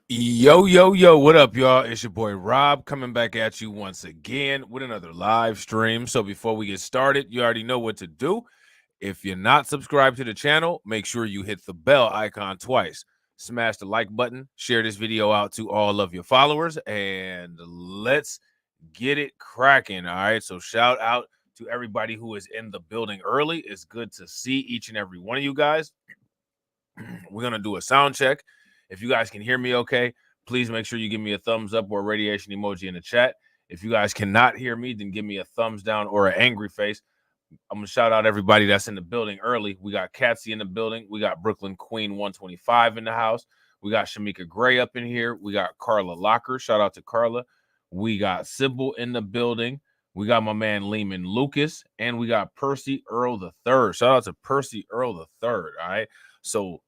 Yo, yo, yo, what up, y'all? It's your boy Rob coming back at you once again with another live stream. So before we get started, you already know what to do. If you're not subscribed to the channel, make sure you hit the bell icon twice. Smash the like button, share this video out to all of your followers, and let's get it cracking. All right. So shout out to everybody who is in the building early. It's good to see each and every one of you guys. We're going to do a sound check. If you guys can hear me okay, please make sure you give me a thumbs up or a radiation emoji in the chat. If you guys cannot hear me, then give me a thumbs down or an angry face. I'm going to shout out everybody that's in the building early. We got Katsy in the building. We got Brooklyn Queen 125 in the house. We got Shamika Gray up in here. We got Carla Locker. Shout out to Carla. We got Sybil in the building. We got my man Lehman Lucas. And we got Percy Earl III. Shout out to Percy Earl III. All right. So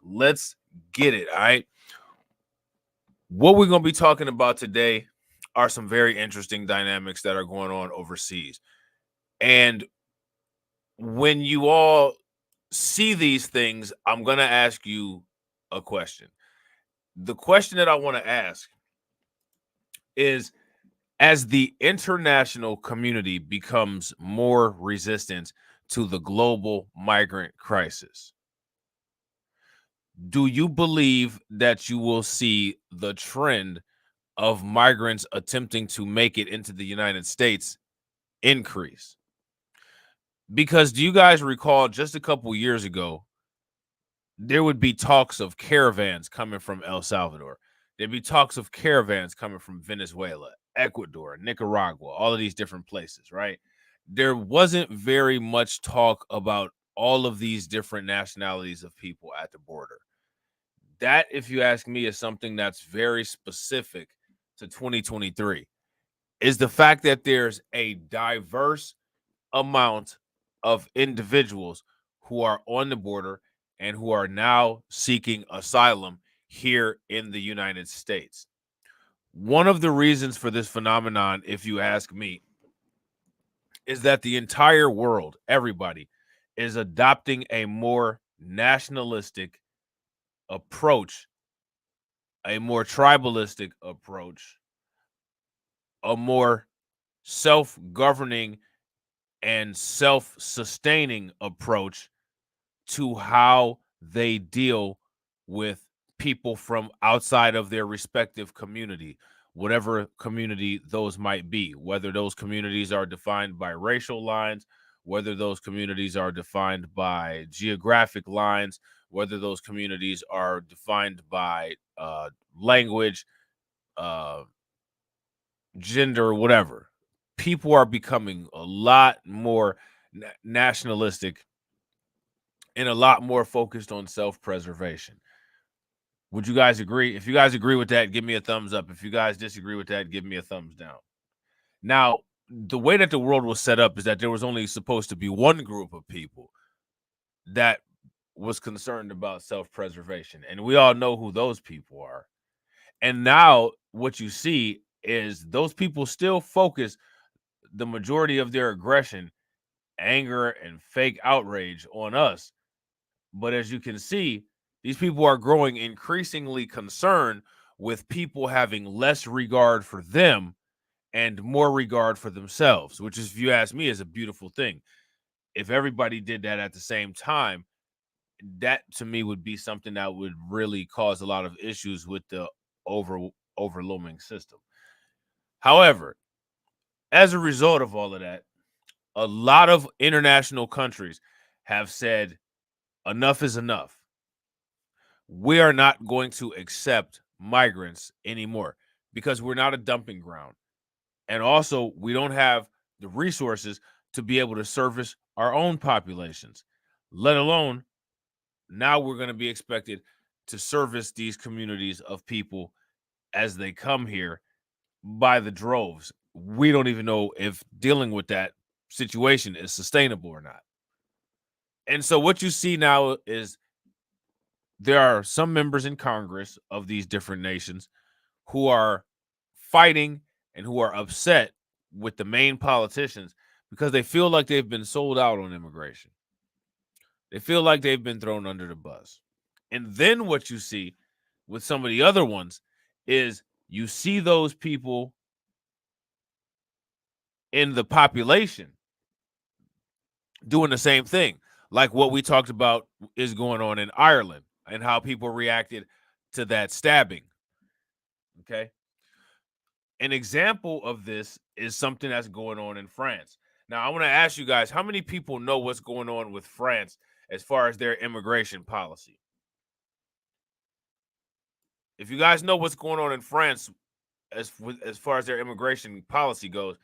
let's get it. All right. What we're going to be talking about today are some very interesting dynamics that are going on overseas. And when you all see these things, I'm going to ask you a question. The question that I want to ask is, as the international community becomes more resistant to the global migrant crisis, do you believe that you will see the trend of migrants attempting to make it into the United States increase? Because do you guys recall just a couple years ago, there would be talks of caravans coming from El Salvador. There'd be talks of caravans coming from Venezuela, Ecuador, Nicaragua, all of these different places, right? There wasn't very much talk about all of these different nationalities of people at the border. That, if you ask me, is something that's very specific to 2023, is the fact that there's a diverse amount of individuals who are on the border and who are now seeking asylum here in the United States. One of the reasons for this phenomenon, if you ask me, is that the entire world, everybody, is adopting a more nationalistic approach, a more tribalistic approach, a more self-governing and self-sustaining approach to how they deal with people from outside of their respective community, whatever community those might be, whether those communities are defined by racial lines, whether those communities are defined by geographic lines, whether those communities are defined by language, uh, gender, whatever. People are becoming a lot more nationalistic and a lot more focused on self-preservation. Would you guys agree? If you guys agree with that, give me a thumbs up. If you guys disagree with that, give me a thumbs down. Now, the way that the world was set up is that there was only supposed to be one group of people that was concerned about self-preservation, and we all know who those people are. And now what you see is those people still focus the majority of their aggression, anger, and fake outrage on us. But as you can see, these people are growing increasingly concerned with people having less regard for them and more regard for themselves, which is, if you ask me, is a beautiful thing. If everybody did that at the same time, that to me would be something that would really cause a lot of issues with the overlooming system. However, as a result of all of that, a lot of international countries have said enough is enough. We are not going to accept migrants anymore because we're not a dumping ground. And also, we don't have the resources to be able to service our own populations, let alone now we're going to be expected to service these communities of people as they come here by the droves. We don't even know if dealing with that situation is sustainable or not. And so what you see now is there are some members in Congress of these different nations who are fighting and who are upset with the main politicians because they feel like they've been sold out on immigration. They feel like they've been thrown under the bus. And then what you see with some of the other ones is you see those people in the population doing the same thing, like what we talked about is going on in Ireland and how people reacted to that stabbing. Okay. An example of this is something that's going on in France. Now, I want to ask you guys, how many people know what's going on with France as far as their immigration policy? If you guys know what's going on in France as far as their immigration policy goes,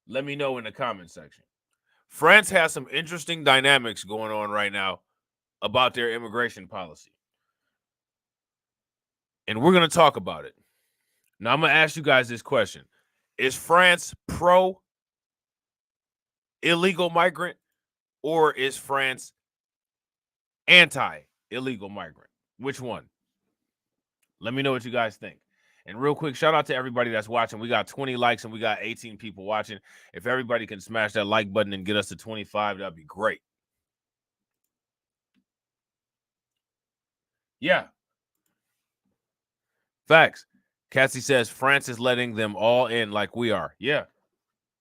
let me know in the comment section. France has some interesting dynamics going on right now about their immigration policy. And we're going to talk about it. Now, I'm going to ask you guys this question. Is France pro illegal migrant or is France anti illegal migrant? Which one? Let me know what you guys think. And real quick, shout out to everybody that's watching. We got 20 likes and we got 18 people watching. If everybody can smash that like button and get us to 25, that'd be great. Yeah. Facts. Cassie says France is letting them all in like we are. Yeah.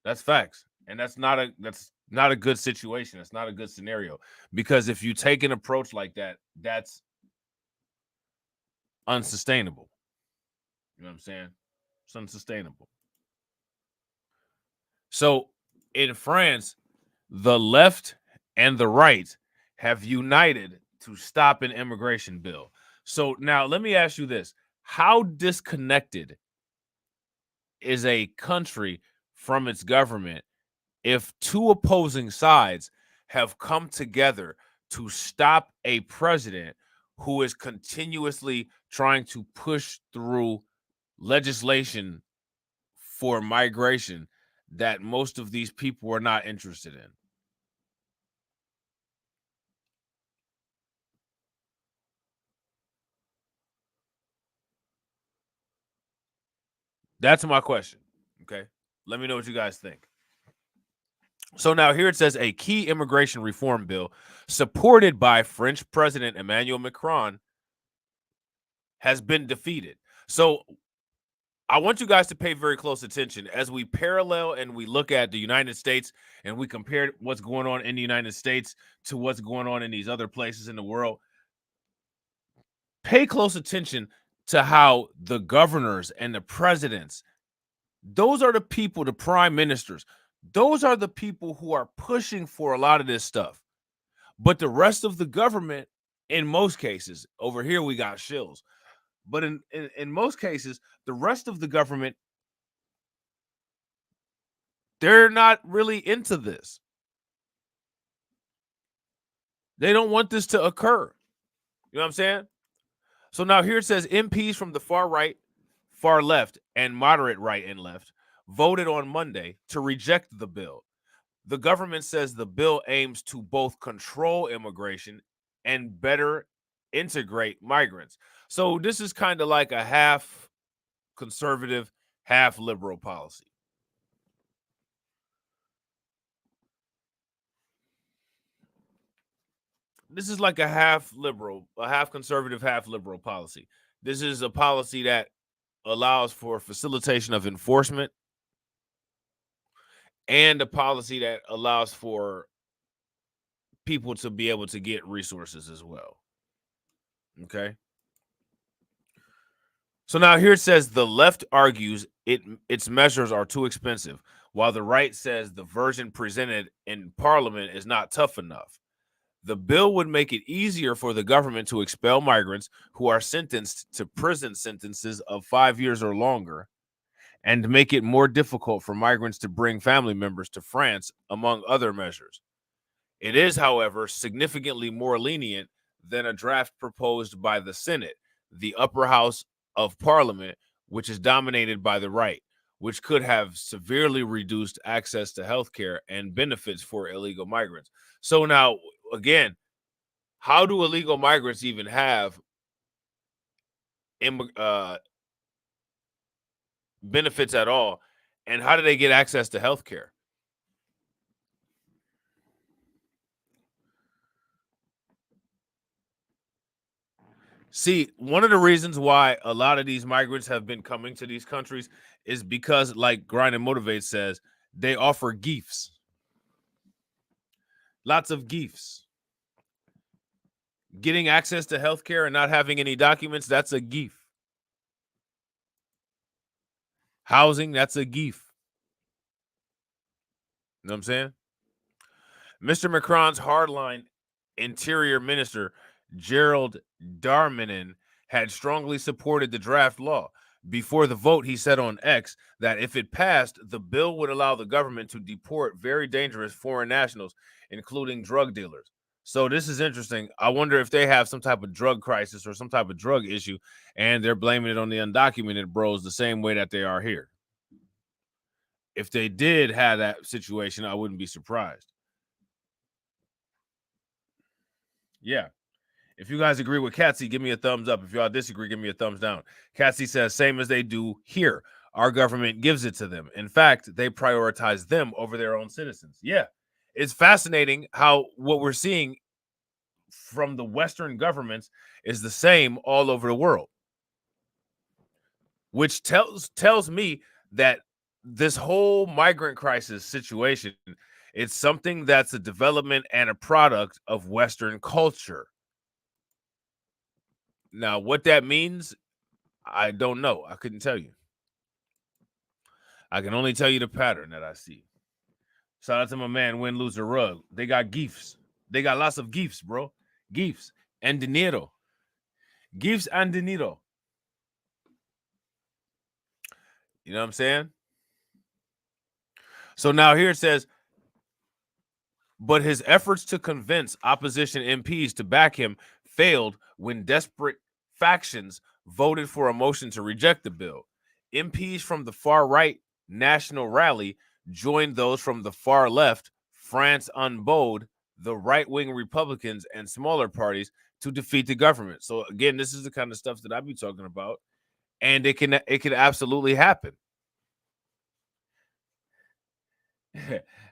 That's facts. And that's not a good situation. It's not a good scenario. Because if you take an approach like that, that's unsustainable. You know what I'm saying? It's unsustainable. So in France, the left and the right have united to stop an immigration bill. So now let me ask you this. How disconnected is a country from its government if two opposing sides have come together to stop a president who is continuously trying to push through legislation for migration that most of these people are not interested in? That's my question. Okay. Let me know what you guys think. So now here it says a key immigration reform bill supported by French President Emmanuel Macron has been defeated. So I want you guys to pay very close attention as we parallel and we look at the United States and we compare what's going on in the United States to what's going on in these other places in the world. Pay close attention to how the governors and the presidents, those are the people, the prime ministers, those are the people who are pushing for a lot of this stuff. But the rest of the government, in most cases, over here we got shills. But in most cases, the rest of the government, they're not really into this. They don't want this to occur. You know what I'm saying? So now here it says MPs from the far right, far left, and moderate right and left voted on Monday to reject the bill. The government says the bill aims to both control immigration and better integrate migrants. So this is kind of like a half conservative, half liberal policy. This is like a half liberal, a half conservative, half liberal policy. This is a policy that allows for facilitation of enforcement and a policy that allows for people to be able to get resources as well. Okay. So now here it says the left argues its measures are too expensive, while the right says the version presented in Parliament is not tough enough. The bill would make it easier for the government to expel migrants who are sentenced to prison sentences of 5 years or longer, and make it more difficult for migrants to bring family members to France, among other measures. It is, however, significantly more lenient than a draft proposed by the Senate, the upper house of Parliament, which is dominated by the right, which could have severely reduced access to healthcare and benefits for illegal migrants. So now, again, how do illegal migrants even have benefits at all? And how do they get access to healthcare? See, one of the reasons why a lot of these migrants have been coming to these countries is because, like Grind and Motivate says, they offer gifts. Lots of gifts. Getting access to healthcare and not having any documents, that's a gift. Housing, that's a gift. You know what I'm saying? Mr. Macron's hardline Interior Minister, Gerald Darmanin, had strongly supported the draft law. Before the vote, he said on X that if it passed, the bill would allow the government to deport very dangerous foreign nationals, including drug dealers. So this is interesting. I wonder if they have some type of drug crisis or some type of drug issue, and they're blaming it on the undocumented bros the same way that they are here. If they did have that situation, I wouldn't be surprised. Yeah. If you guys agree with Katsy, give me a thumbs up. If y'all disagree, give me a thumbs down. Katsy says, same as they do here. Our government gives it to them. In fact, they prioritize them over their own citizens. Yeah. It's fascinating how what we're seeing from the Western governments is the same all over the world, which tells me that this whole migrant crisis situation, it's something that's a development and a product of Western culture. Now, what that means, I don't know. I couldn't tell you. I can only tell you the pattern that I see. Shout out to my man, Win Loser Rug. They got gifts. They got lots of gifts, bro. Gifts and dinero. Gifts and dinero. You know what I'm saying? So now here it says, but his efforts to convince opposition MPs to back him failed when desperate factions voted for a motion to reject the bill. MPs from the far right National Rally joined those from the far left France Unbowed, the right-wing Republicans, and smaller parties to defeat the government. So again, this is the kind of stuff that I be talking about, and it can absolutely happen.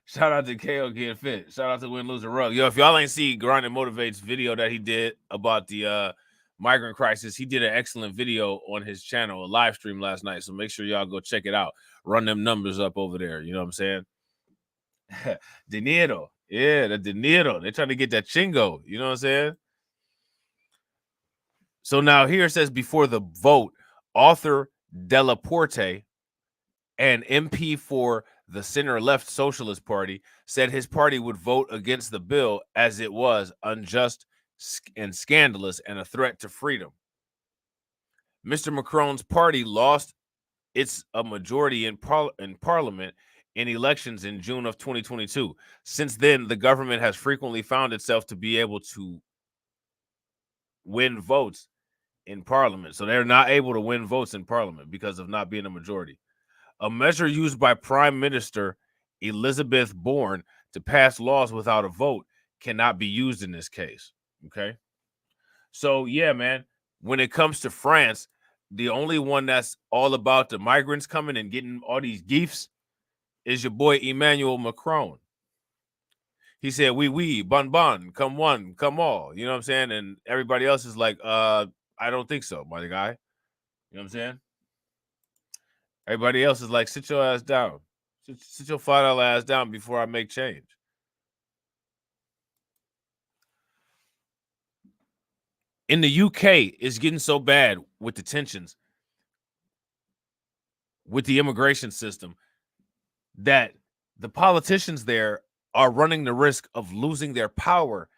Shout out to KO Get Fit. Shout out to Win Loser Rug. Yo, if y'all ain't see Grind and Motivate's video that he did about the migrant crisis, he did an excellent video on his channel, a live stream last night. So make sure y'all go check it out. Run them numbers up over there. You know what I'm saying? Dinero. Yeah, the dinero. They're trying to get that chingo. You know what I'm saying? So now here it says before the vote, Arthur Delaporte, an MP for the center-left Socialist Party, said his party would vote against the bill as it was unjust and scandalous and a threat to freedom. Mr. Macron's party lost its majority in parliament in elections in June of 2022. Since then, the government has frequently found itself to be able to win votes in parliament. So they're not able to win votes in parliament because of not being a majority. A measure used by Prime Minister Elizabeth Borne to pass laws without a vote cannot be used in this case. Okay. So, yeah, man, when it comes to France, the only one that's all about the migrants coming and getting all these gifts is your boy Emmanuel Macron. He said, oui, bon, come one, come all. You know what I'm saying? And everybody else is like, I don't think so, my guy. You know what I'm saying? Everybody else is like, sit your ass down. Sit your $5 ass down before I make change. In the UK, it's getting so bad with the tensions with the immigration system that the politicians there are running the risk of losing their power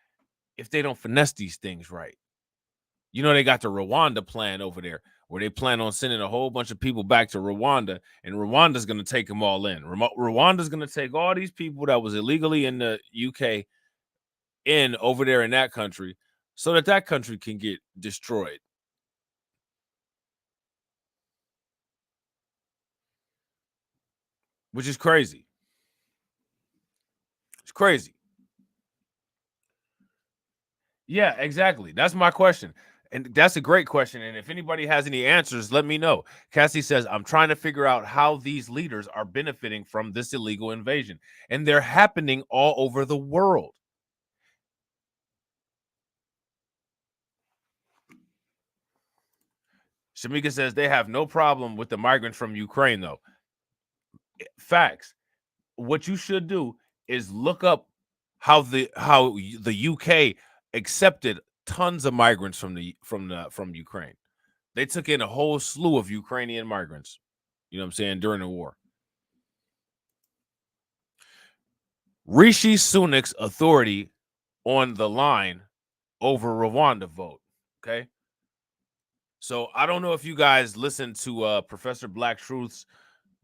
if they don't finesse these things right. You know, they got the Rwanda plan over there where they plan on sending a whole bunch of people back to Rwanda, and Rwanda's going to take them all in. Rwanda's going to take all these people that was illegally in the UK in over there in that country so that that country can get destroyed. Which is crazy. It's crazy. Yeah, exactly. That's my question. And that's a great question. And if anybody has any answers, let me know. Cassie says, I'm trying to figure out how these leaders are benefiting from this illegal invasion. And they're happening all over the world. Shamika says they have no problem with the migrants from Ukraine, though. Facts. What you should do is look up how the UK accepted tons of migrants from Ukraine. They took in a whole slew of Ukrainian migrants. You know what I'm saying, during the war. Rishi Sunak's authority on the line over Rwanda vote. Okay. So I don't know if you guys listened to Professor Black Truth's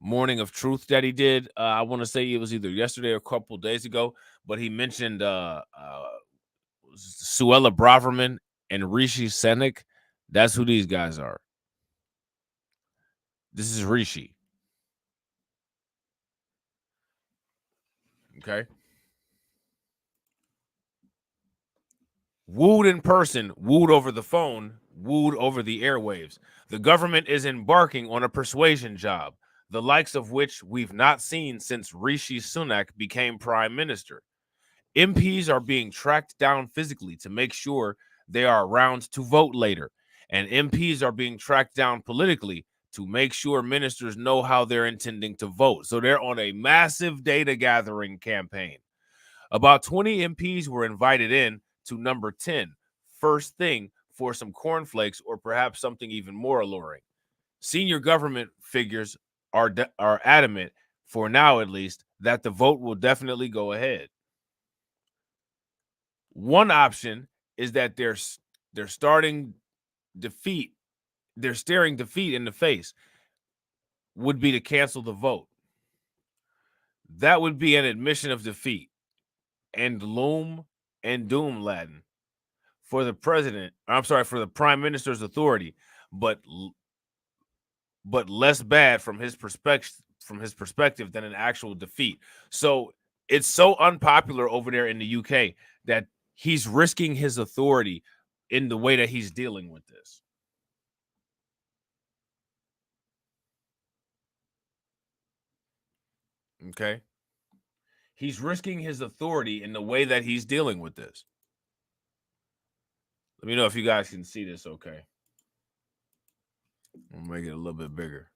Morning of Truth that he did. I want to say it was either yesterday or a couple days ago, but he mentioned Suella Braverman and Rishi Sunak. That's who these guys are. This is Rishi. Okay. Wooed in person, wooed over the phone, wooed over the airwaves. The government is embarking on a persuasion job, the likes of which we've not seen since Rishi Sunak became prime minister. MPs are being tracked down physically to make sure they are around to vote later, and MPs are being tracked down politically to make sure ministers know how they're intending to vote. So they're on a massive data gathering campaign. About 20 MPs were invited in to number 10, first thing, for some cornflakes or perhaps something even more alluring. Senior government figures are adamant, for now at least, that the vote will definitely go ahead. One option is that they're staring defeat in the face, would be to cancel the vote. That would be an admission of defeat and loom and doom Latin for the president. I'm sorry, for the prime minister's authority, but less bad from his perspective than an actual defeat. So it's so unpopular over there in the UK that he's risking his authority in the way that he's dealing with this. Okay. He's risking his authority in the way that he's dealing with this. Let me know if you guys can see this okay. I'll make it a little bit bigger.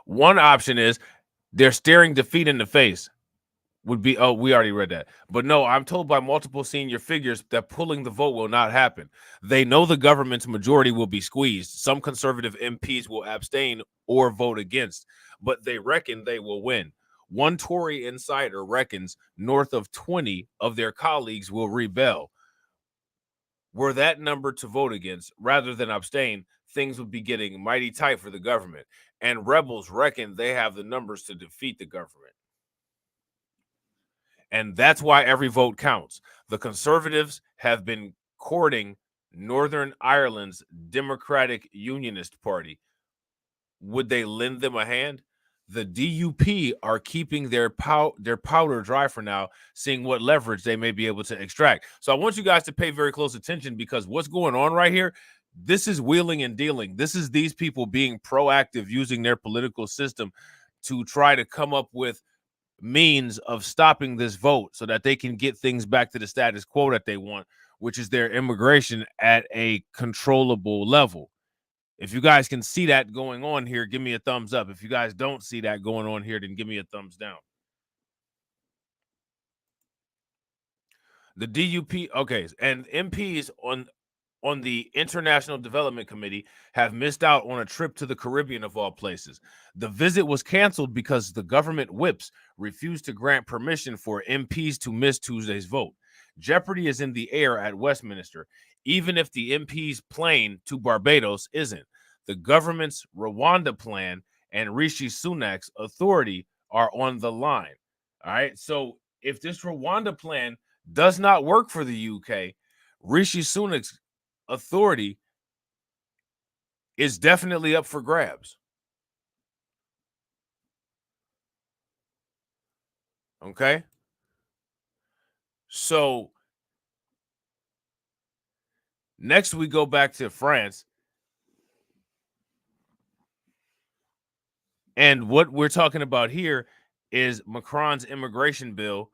One option is they're staring defeat in the face. Would be, oh, we already read that. But no, I'm told by multiple senior figures that pulling the vote will not happen. They know the government's majority will be squeezed. Some conservative MPs will abstain or vote against, but they reckon they will win. One Tory insider reckons north of 20 of their colleagues will rebel. Were that number to vote against rather than abstain, things would be getting mighty tight for the government. And rebels reckon they have the numbers to defeat the government. And that's why every vote counts. The Conservatives have been courting Northern Ireland's Democratic Unionist Party. Would they lend them a hand? The DUP are keeping their powder dry for now, seeing what leverage they may be able to extract. So I want you guys to pay very close attention, because what's going on right here, this is wheeling and dealing. This is these people being proactive, using their political system to try to come up with means of stopping this vote so that they can get things back to the status quo that they want, which is their immigration at a controllable level. If you guys can see that going on here, give me a thumbs up. If you guys don't see that going on here, then give me a thumbs down. The DUP, okay, and MPs on the International Development Committee have missed out on a trip to the Caribbean, of all places. The visit was canceled because the government whips refused to grant permission for MPs to miss Tuesday's vote. Jeopardy is in the air at Westminster, even if the MP's plane to Barbados isn't. The government's Rwanda plan and Rishi Sunak's authority are on the line. All right. So if this Rwanda plan does not work for the UK, Rishi Sunak's authority is definitely up for grabs. Okay. So next we go back to France. And what we're talking about here is Macron's immigration bill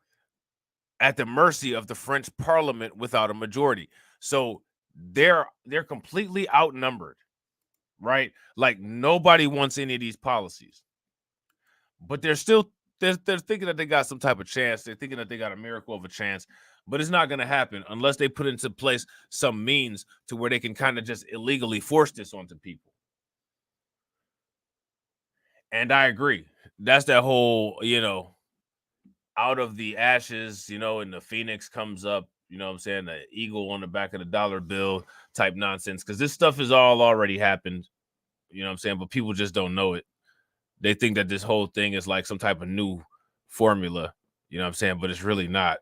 at the mercy of the French parliament without a majority. So they're completely outnumbered, right? Like nobody wants any of these policies, but they're thinking that they got some type of chance. They're thinking that they got a miracle of a chance, but it's not going to happen unless they put into place some means to where they can kind of just illegally force this onto people. And I agree. That's that whole, out of the ashes, and the phoenix comes up, you know what I'm saying? The eagle on the back of the dollar bill type nonsense. Because this stuff has all already happened, you know what I'm saying? But people just don't know it. They think that this whole thing is like some type of new formula, you know what I'm saying? But it's really not.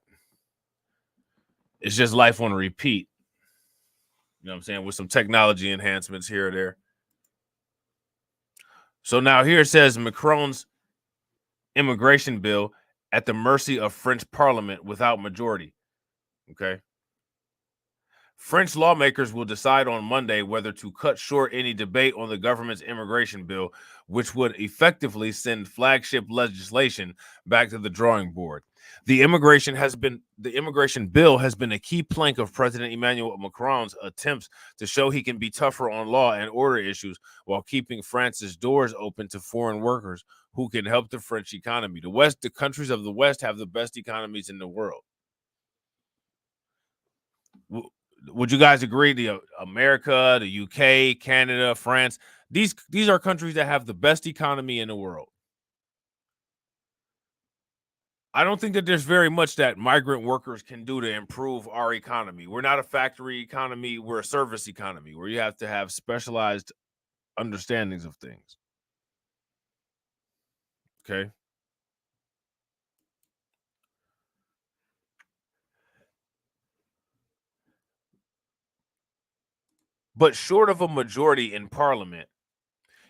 It's just life on a repeat, you know what I'm saying? With some technology enhancements here or there. So now here it says Macron's immigration bill at the mercy of French parliament without majority. Okay. French lawmakers will decide on Monday whether to cut short any debate on the government's immigration bill, which would effectively send flagship legislation back to the drawing board. The immigration bill has been a key plank of President Emmanuel Macron's attempts to show he can be tougher on law and order issues while keeping France's doors open to foreign workers who can help the French economy. The countries of the West have the best economies in the world. Would you guys agree? The America, the UK, Canada, France, these are countries that have the best economy in the world. I don't think that there's very much that migrant workers can do to improve our economy. We're not a factory economy. We're a service economy where you have to have specialized understandings of things. Okay. But short of a majority in parliament,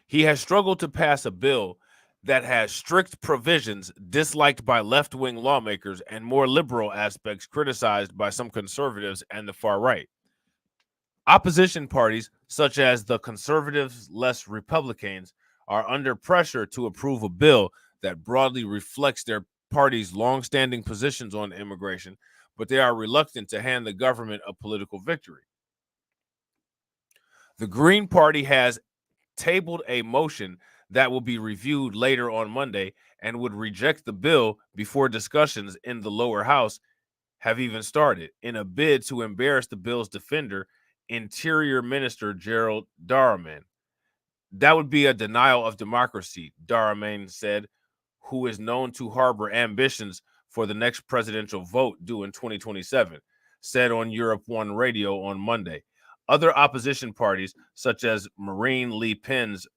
he has struggled to pass a bill that has strict provisions disliked by left-wing lawmakers and more liberal aspects criticized by some conservatives and the far right. Opposition parties, such as the Conservatives less Republicans, are under pressure to approve a bill that broadly reflects their party's long-standing positions on immigration, but they are reluctant to hand the government a political victory. The Green Party has tabled a motion that will be reviewed later on Monday and would reject the bill before discussions in the lower house have even started in a bid to embarrass the bill's defender, Interior Minister Gerald Darmanin. That would be a denial of democracy, Darmanin said, who is known to harbor ambitions for the next presidential vote due in 2027, said on Europe One Radio on Monday. Other opposition parties, such as Marine Le Pen's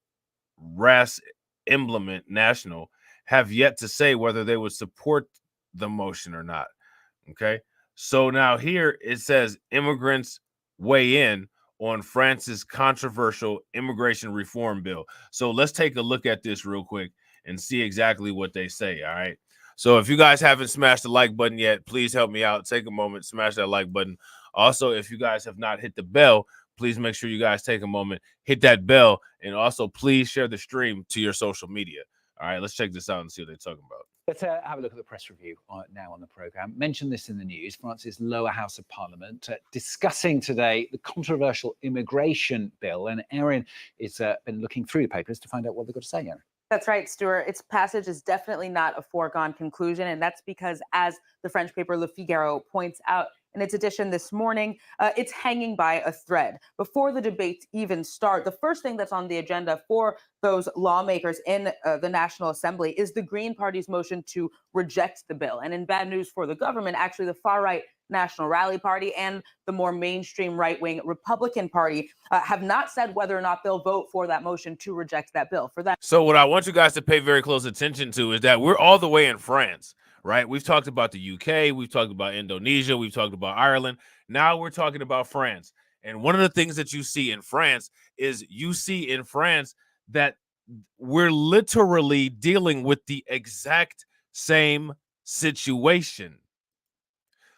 Rassemblement National, have yet to say whether they would support the motion or not. Okay. So now here it says immigrants weigh in on France's controversial immigration reform bill. So let's take a look at this real quick and see exactly what they say. All right. So if you guys haven't smashed the like button yet, please help me out. Take a moment, smash that like button. Also, if you guys have not hit the bell, please make sure you guys take a moment, hit that bell, and also please share the stream to your social media. All right, let's check this out and see what they're talking about. Let's have a look at the press review now on the programme. Mentioned this in the news. France's lower house of parliament discussing today the controversial immigration bill. And Erin has been looking through the papers to find out what they've got to say, Erin. That's right, Stuart. Its passage is definitely not a foregone conclusion. And that's because, as the French paper Le Figaro points out in its edition this morning, it's hanging by a thread. Before the debates even start, the first thing that's on the agenda for those lawmakers in the National Assembly is the Green Party's motion to reject the bill. And in bad news for the government, actually, the far-right National Rally Party and the more mainstream right-wing Republican Party have not said whether or not they'll vote for that motion to reject that bill. For that, so what I want you guys to pay very close attention to is that we're all the way in France, right? We've talked about the UK, we've talked about Indonesia, we've talked about Ireland. Now we're talking about France. And one of the things that you see in France is that we're literally dealing with the exact same situation.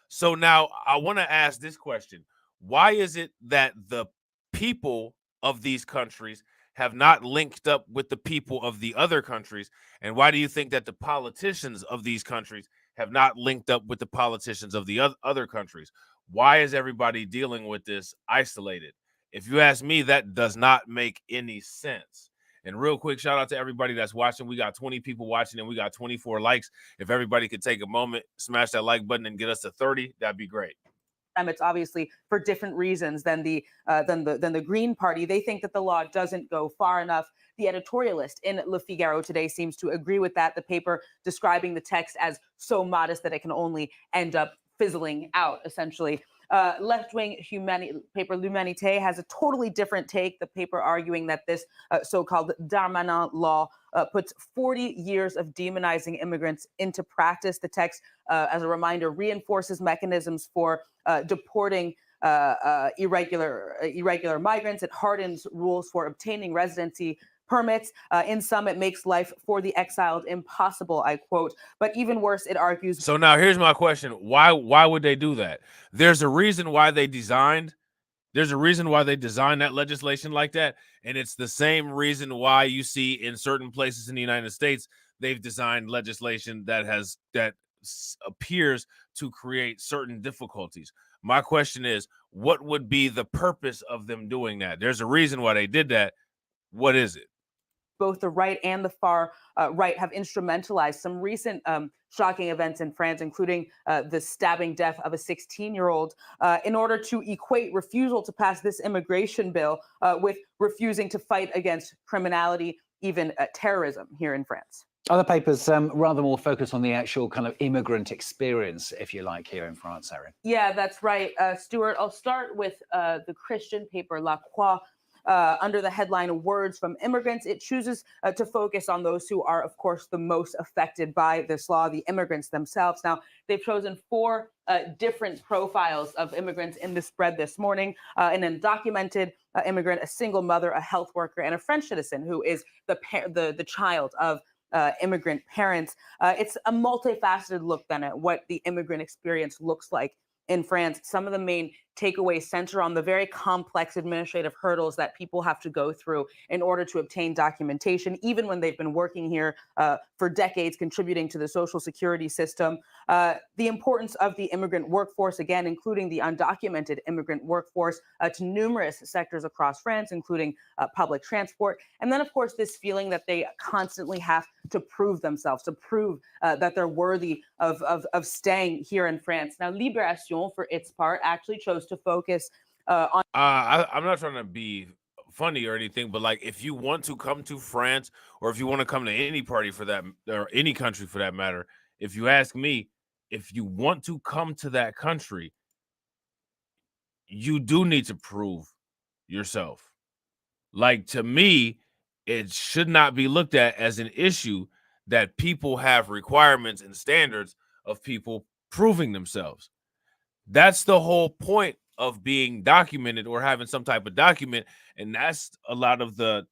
So now I want to ask this question. Why is it that the people of these countries have not linked up with the people of the other countries? And why do you think that the politicians of these countries have not linked up with the politicians of the other countries? Why is everybody dealing with this isolated? If you ask me, that does not make any sense. And real quick, shout out to everybody that's watching. We got 20 people watching and we got 24 likes. If everybody could take a moment, smash that like button and get us to 30, that'd be great. It's obviously for different reasons than the Green Party. They think that the law doesn't go far enough. The editorialist in Le Figaro today seems to agree with that. The paper describing the text as so modest that it can only end up fizzling out, essentially. Left-wing paper L'Humanité has a totally different take. The paper arguing that this so-called Darmanin law puts 40 years of demonizing immigrants into practice. The text, as a reminder, reinforces mechanisms for deporting irregular migrants. It hardens rules for obtaining residency permits. In some, it makes life for the exiled impossible, I quote. But even worse, it argues. So now here's my question. Why would they do that? There's a reason why they designed that legislation like that. And it's the same reason why you see in certain places in the United States, they've designed legislation that appears to create certain difficulties. My question is, what would be the purpose of them doing that? There's a reason why they did that. What is it? Both the right and the far right have instrumentalized some recent shocking events in France, including the stabbing death of a 16-year-old, in order to equate refusal to pass this immigration bill with refusing to fight against criminality, even terrorism here in France. Other papers rather more focus on the actual kind of immigrant experience, if you like, here in France, Erin. Yeah, that's right, Stuart. I'll start with the Christian paper La Croix. Under the headline Words from Immigrants, it chooses to focus on those who are, of course, the most affected by this law, the immigrants themselves. Now, they've chosen 4 different profiles of immigrants in this spread this morning: an undocumented immigrant, a single mother, a health worker, and a French citizen who is the child of immigrant parents. It's a multifaceted look then at what the immigrant experience looks like in France. Some of the main takeaways center on the very complex administrative hurdles that people have to go through in order to obtain documentation, even when they've been working here for decades, contributing to the social security system. The importance of the immigrant workforce, again, including the undocumented immigrant workforce, to numerous sectors across France, including public transport. And then, of course, this feeling that they constantly have to prove themselves, to prove that they're worthy of staying here in France. Now, Libération, for its part, actually chose to focus on. I'm not trying to be funny or anything, but like, if you want to come to France, or if you want to come to any party for that, or any country for that matter, if you ask me, if you want to come to that country, you do need to prove yourself. Like, to me, it should not be looked at as an issue that people have requirements and standards of people proving themselves. That's the whole point of being documented or having some type of document. And that's a lot of the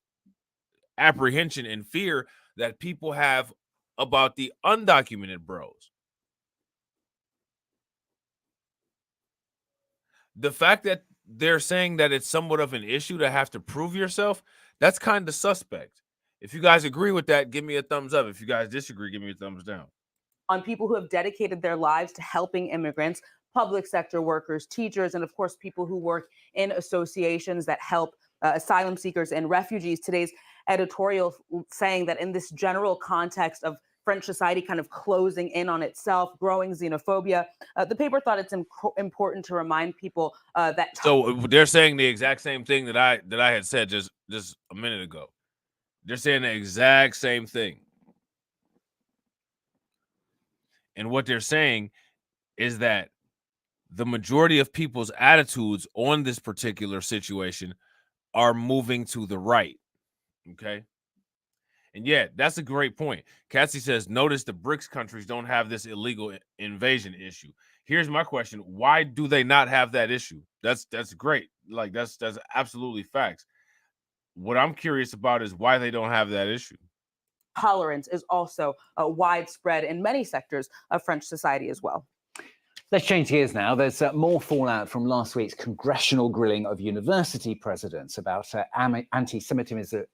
apprehension and fear that people have about the undocumented bros. The fact that they're saying that it's somewhat of an issue to have to prove yourself, that's kind of suspect. If you guys agree with that, give me a thumbs up. If you guys disagree, give me a thumbs down. On people who have dedicated their lives to helping immigrants, public sector workers, teachers, and of course, people who work in associations that help asylum seekers and refugees. Today's editorial saying that in this general context of French society kind of closing in on itself, growing xenophobia, the paper thought it's important to remind people that. So they're saying the exact same thing that I had said just a minute ago. They're saying the exact same thing. And what they're saying is that the majority of people's attitudes on this particular situation are moving to the right. Okay. And yeah, that's a great point. Cassie says, notice the BRICS countries don't have this illegal invasion issue. Here's my question. Why do they not have that issue? That's great. Like, that's absolutely facts. What I'm curious about is why they don't have that issue. Tolerance is also widespread in many sectors of French society as well. Let's change gears now. There's more fallout from last week's congressional grilling of university presidents about anti-Semitism,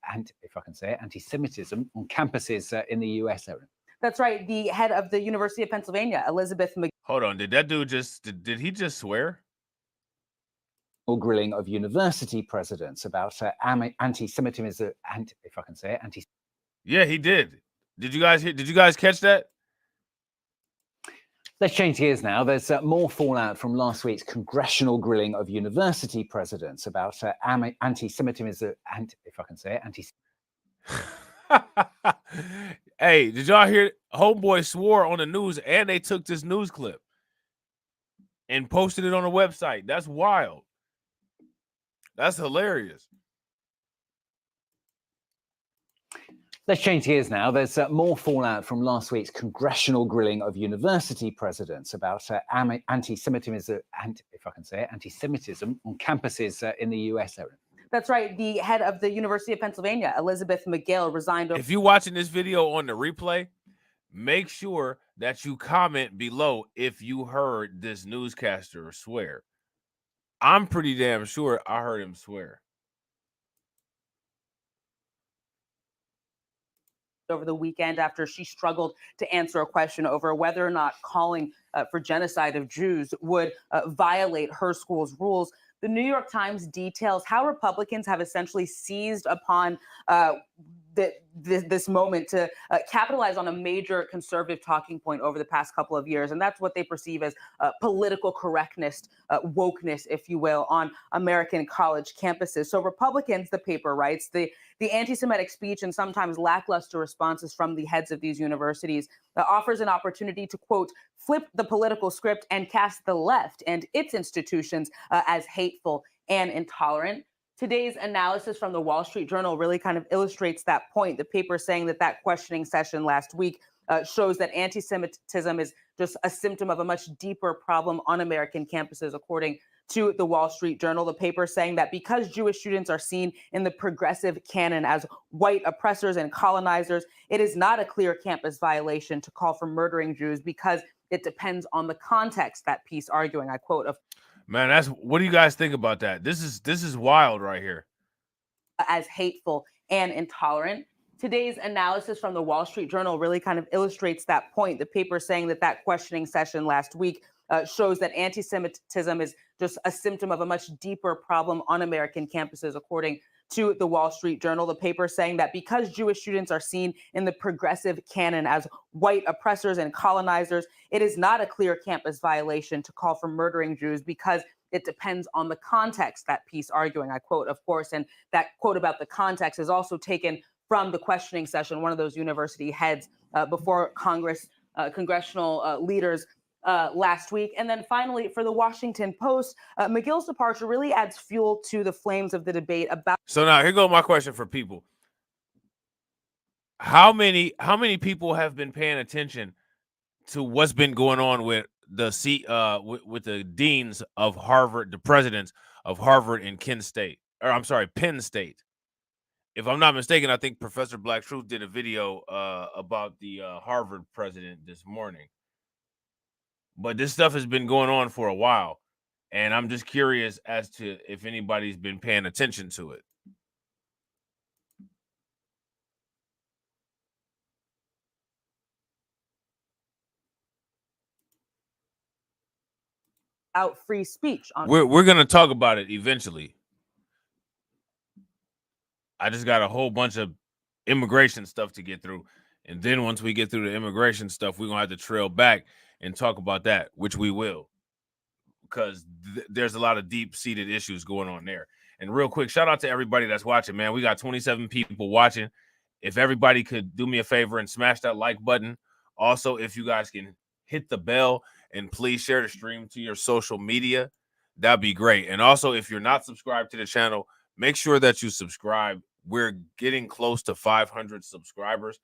if I can say it, anti-Semitism on campuses in the US, Erin. That's right. The head of the University of Pennsylvania, Elizabeth. Hold on. Did that dude did he just swear? grilling of university presidents about anti-Semitism, if I can say it, Yeah, he did. Did you guys catch that? Let's change gears now. There's more fallout from last week's congressional grilling of university presidents about anti-Semitism, if I can say it, Hey, did y'all hear? Homeboy swore on the news, and they took this news clip and posted it on the website. That's wild. That's hilarious. Let's change gears now. There's more fallout from last week's congressional grilling of university presidents about anti-Semitism, if I can say it, anti-Semitism on campuses in the US, Erin. That's right. The head of the University of Pennsylvania, Elizabeth McGill, resigned. If you're watching this video on the replay, make sure that you comment below if you heard this newscaster swear. I'm pretty damn sure I heard him swear. Over the weekend after she struggled to answer a question over whether or not calling for genocide of Jews would violate her school's rules. The New York Times details how Republicans have essentially seized upon this moment to capitalize on a major conservative talking point over the past couple of years. And that's what they perceive as political correctness, wokeness, if you will, on American college campuses. So Republicans, the paper writes, the anti-Semitic speech and sometimes lackluster responses from the heads of these universities offers an opportunity to, quote, flip the political script and cast the left and its institutions as hateful and intolerant. Today's analysis from the Wall Street Journal really kind of illustrates that point. The paper saying that questioning session last week shows that anti-Semitism is just a symptom of a much deeper problem on American campuses, according to the Wall Street Journal. The paper saying that because Jewish students are seen in the progressive canon as white oppressors and colonizers, it is not a clear campus violation to call for murdering Jews because it depends on the context. That piece arguing, I quote, of Man, what do you guys think about that? This is wild right here. As hateful and intolerant. Today's analysis from the Wall Street Journal really kind of illustrates that point. The paper saying that questioning session last week shows that anti-Semitism is just a symptom of a much deeper problem on American campuses, according to the Wall Street Journal. The paper saying that because Jewish students are seen in the progressive canon as white oppressors and colonizers, it is not a clear campus violation to call for murdering Jews because it depends on the context. That piece arguing, I quote, of course, and that quote about the context is also taken from the questioning session, one of those university heads before congressional leaders last week. And then finally, for the Washington Post, McGill's departure really adds fuel to the flames of the debate about. So now here goes my question for people. How many people have been paying attention to what's been going on with the with the deans of Harvard, the presidents of Harvard and Penn State? If I'm not mistaken, I think Professor Black Truth did a video about the Harvard president this morning. But this stuff has been going on for a while, and I'm just curious as to if anybody's been paying attention to it. Out free speech. We're going to talk about it eventually. I just got a whole bunch of immigration stuff to get through. And then once we get through the immigration stuff, we're going to have to trail back and talk about that, which we will, because there's a lot of deep-seated issues going on there. And real quick, shout out to everybody that's watching, man. We got 27 people watching. If everybody could do me a favor and smash that like button. Also, if you guys can hit the bell and please share the stream to your social media, that'd be great. And also, if you're not subscribed to the channel, make sure that you subscribe. We're getting close to 500 subscribers.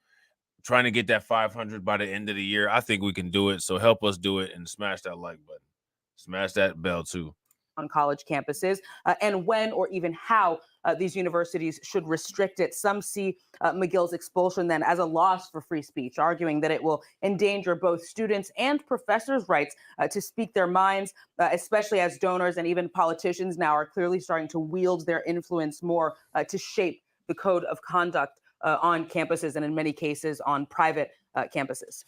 Trying to get that 500 by the end of the year. I think we can do it. So help us do it and smash that like button. Smash that bell too. On college campuses and when or even how these universities should restrict it. Some see McGill's expulsion then as a loss for free speech, arguing that it will endanger both students and professors' rights to speak their minds, especially as donors and even politicians now are clearly starting to wield their influence more to shape the code of conduct on campuses and in many cases on private campuses.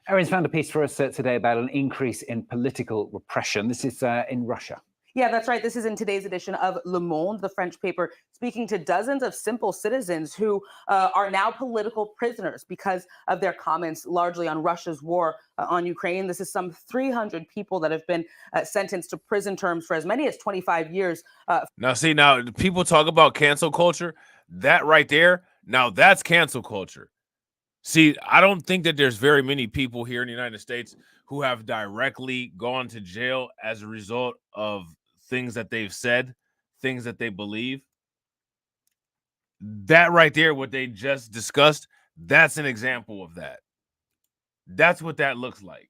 Erin's found a piece for us today about an increase in political repression. This is in Russia. Yeah, that's right. This is in today's edition of Le Monde, the French paper, speaking to dozens of simple citizens who are now political prisoners because of their comments largely on Russia's war on Ukraine. This is some 300 people that have been sentenced to prison terms for as many as 25 years. Now, see, now people talk about cancel culture. That right there, now that's cancel culture. See, I don't think that there's very many people here in the United States who have directly gone to jail as a result of things that they've said, things that they believe. That right there, what they just discussed, that's an example of that. That's what that looks like.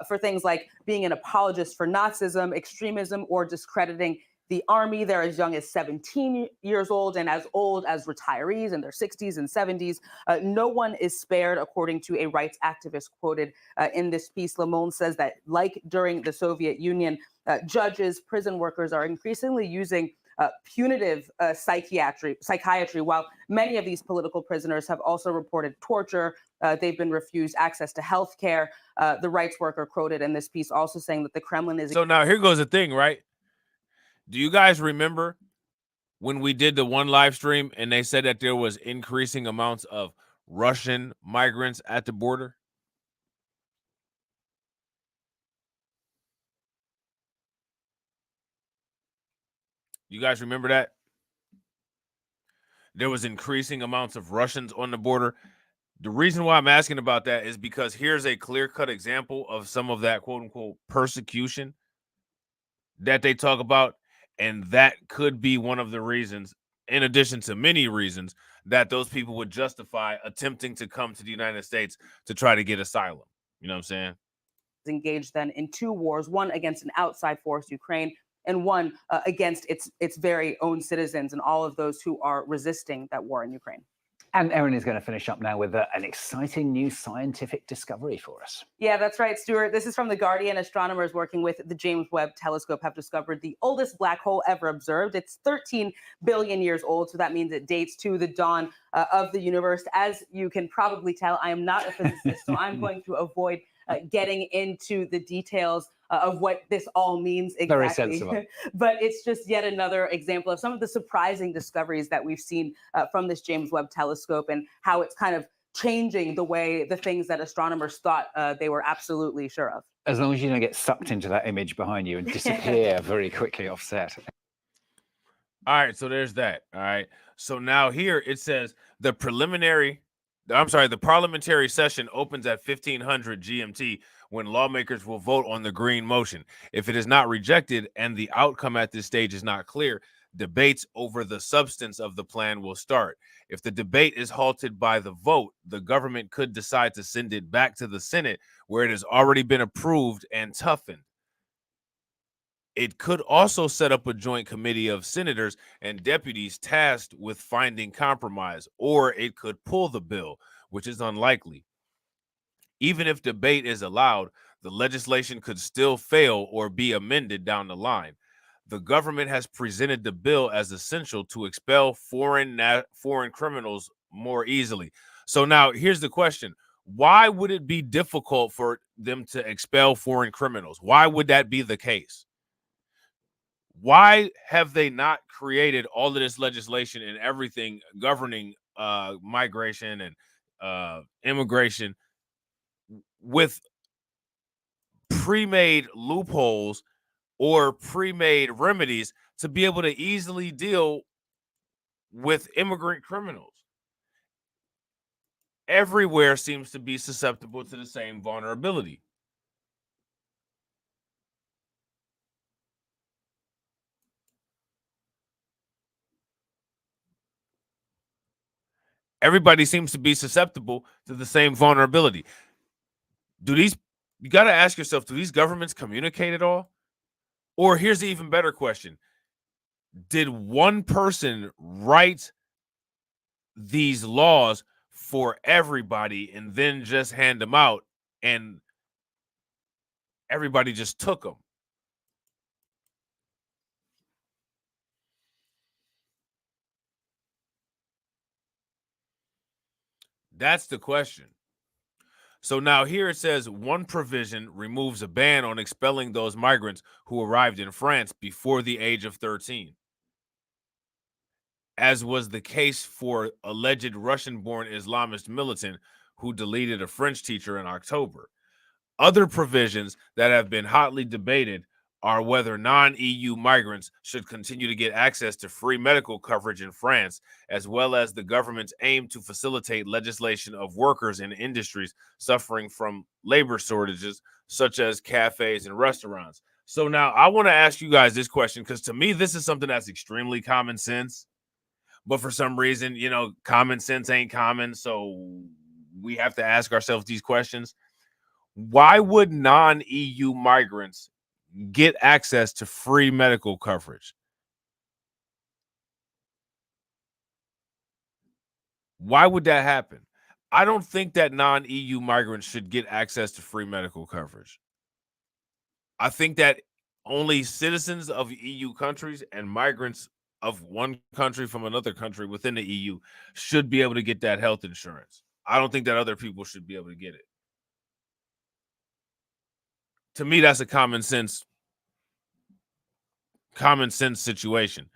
For things like being an apologist for Nazism, extremism, or discrediting the army. They're as young as 17 years old and as old as retirees in their 60s and 70s. No one is spared, according to a rights activist quoted in this piece. Le Monde says that, like during the Soviet Union, judges, prison workers are increasingly using punitive psychiatry, while many of these political prisoners have also reported torture. They've been refused access to health care. The rights worker quoted in this piece also saying that the Kremlin is... So now here goes the thing, right? Do you guys remember when we did the one live stream and they said that there was increasing amounts of Russian migrants at the border? You guys remember that? There was increasing amounts of Russians on the border. The reason why I'm asking about that is because here's a clear-cut example of some of that quote-unquote persecution that they talk about, and that could be one of the reasons, in addition to many reasons, that those people would justify attempting to come to the United States to try to get asylum. You know what I'm saying? Engaged then in two wars, one against an outside force, Ukraine, and one against its very own citizens and all of those who are resisting that war in Ukraine. And Erin is going to finish up now with an exciting new scientific discovery for us. Yeah, that's right, Stuart. This is from The Guardian. Astronomers working with the James Webb Telescope have discovered the oldest black hole ever observed. It's 13 billion years old, so that means it dates to the dawn of the universe. As you can probably tell, I am not a physicist, so I'm going to avoid getting into the details of what this all means exactly. Very sensible. But it's just yet another example of some of the surprising discoveries that we've seen from this James Webb Telescope and how it's kind of changing the things that astronomers thought they were absolutely sure of. As long as you don't get sucked into that image behind you and disappear very quickly off set. All right, so there's that. All right. So now here it says the parliamentary session opens at 1500 GMT when lawmakers will vote on the green motion. If it is not rejected and the outcome at this stage is not clear, debates over the substance of the plan will start. If the debate is halted by the vote, the government could decide to send it back to the Senate, where it has already been approved and toughened. It could also set up a joint committee of senators and deputies tasked with finding compromise, or it could pull the bill, which is unlikely. Even if debate is allowed, the legislation could still fail or be amended down the line. The government has presented the bill as essential to expel foreign criminals more easily. So now here's the question. Why would it be difficult for them to expel foreign criminals? Why would that be the case? Why have they not created all of this legislation and everything governing migration and immigration with pre-made loopholes or pre-made remedies to be able to easily deal with immigrant criminals? Everywhere seems to be susceptible to the same vulnerability. Everybody seems to be susceptible to the same vulnerability. You got to ask yourself, do these governments communicate at all? Or here's the even better question. Did one person write these laws for everybody and then just hand them out and everybody just took them? That's the question. So now here it says one provision removes a ban on expelling those migrants who arrived in France before the age of 13, as was the case for alleged Russian-born Islamist militant who deleted a French teacher in October. Other provisions that have been hotly debated are whether non-EU migrants should continue to get access to free medical coverage in France, as well as the government's aim to facilitate legislation of workers in industries suffering from labor shortages, such as cafes and restaurants. So now I want to ask you guys this question, because to me, this is something that's extremely common sense. But for some reason, common sense ain't common. So we have to ask ourselves these questions. Why would non-EU migrants get access to free medical coverage? Why would that happen? I don't think that non-EU migrants should get access to free medical coverage. I think that only citizens of EU countries and migrants of one country from another country within the EU should be able to get that health insurance. I don't think that other people should be able to get it. To me, that's a common sense situation.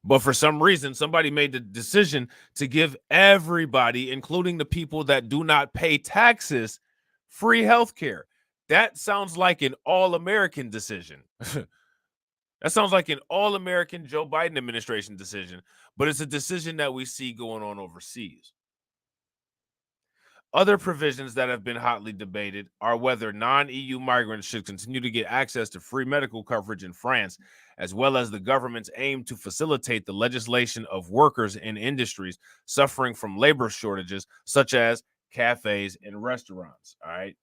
But for some reason, somebody made the decision to give everybody, including the people that do not pay taxes, free health care. That sounds like an all-American decision. That sounds like an all-American Joe Biden administration decision, but it's a decision that we see going on overseas. Other provisions that have been hotly debated are whether non-EU migrants should continue to get access to free medical coverage in France, as well as the government's aim to facilitate the legislation of workers in industries suffering from labor shortages, such as cafes and restaurants. All right.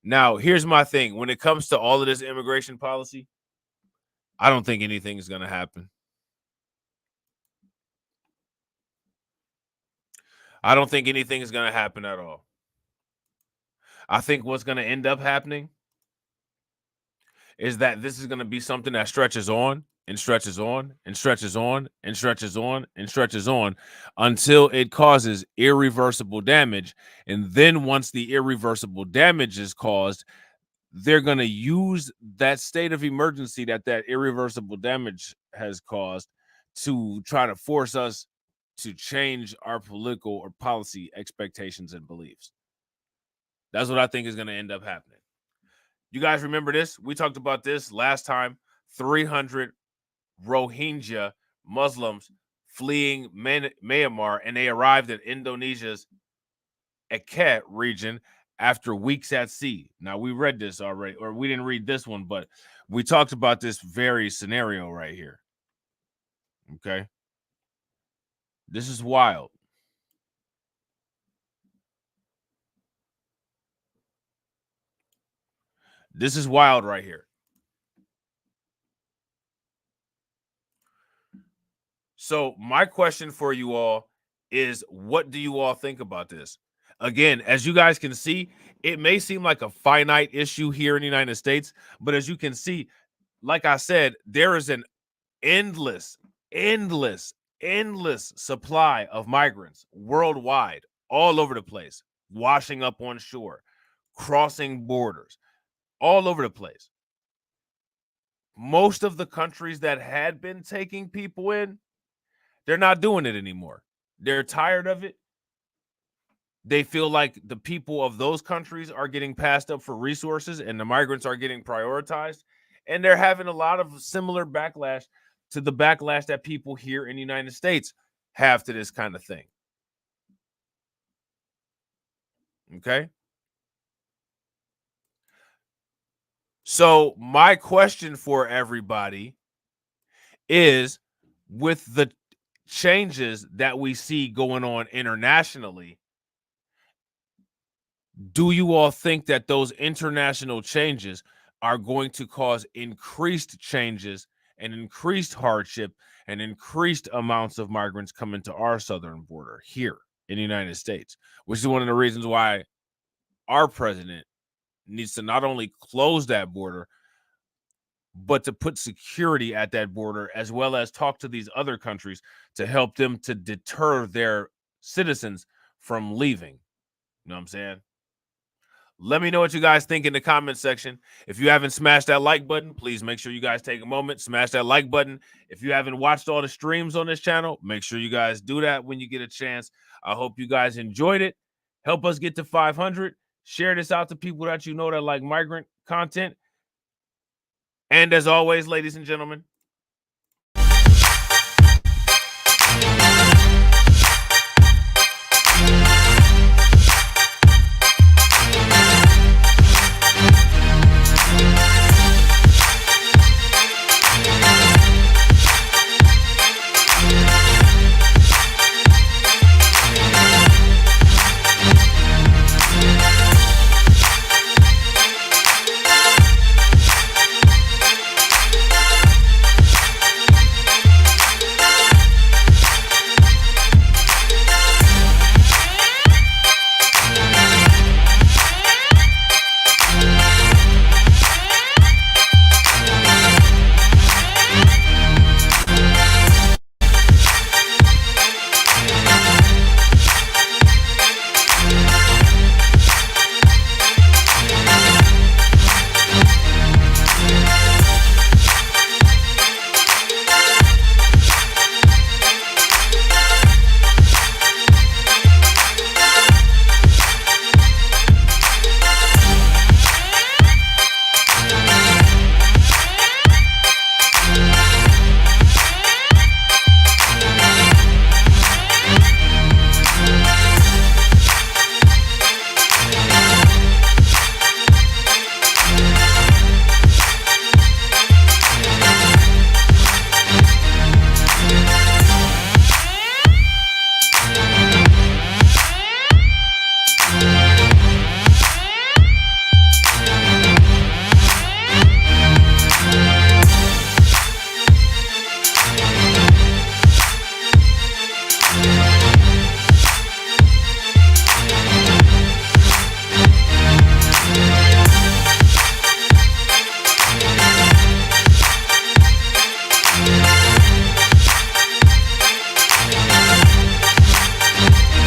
Now, here's my thing. When it comes to all of this immigration policy, I don't think anything is going to happen. I don't think anything is going to happen at all. I think what's going to end up happening is that this is going to be something that stretches on and stretches on and stretches on and stretches on and stretches on until it causes irreversible damage. And then once the irreversible damage is caused, they're going to use that state of emergency that irreversible damage has caused to try to force us to change our political or policy expectations and beliefs. That's what I think is going to end up happening. You guys remember this? We talked about this last time. 300 Rohingya Muslims fleeing Myanmar, and they arrived in Indonesia's Aceh region after weeks at sea. Now, we read this already, or we didn't read this one, but we talked about this very scenario right here. Okay? This is wild. This is wild right here. So my question for you all is, what do you all think about this? Again, as you guys can see, it may seem like a finite issue here in the United States, but as you can see, like I said, there is an endless supply of migrants worldwide, all over the place, washing up on shore, crossing borders, all over the place. Most of the countries that had been taking people in, they're not doing it anymore. They're tired of it. They feel like the people of those countries are getting passed up for resources and the migrants are getting prioritized. And they're having a lot of similar backlash to the backlash that people here in the United States have to this kind of thing. Okay? So my question for everybody is, with the changes that we see going on internationally, do you all think that those international changes are going to cause increased changes and increased hardship and increased amounts of migrants coming to our southern border here in the United States, which is one of the reasons why our president needs to not only close that border, but to put security at that border, as well as talk to these other countries to help them to deter their citizens from leaving. You know what I'm saying? Let me know what you guys think in the comment section. If you haven't smashed that like button, please make sure you guys take a moment, smash that like button. If you haven't watched all the streams on this channel, make sure you guys do that when you get a chance. I hope you guys enjoyed it. Help us get to 500. Share this out to people that you know that like migrant content. And as always, ladies and gentlemen,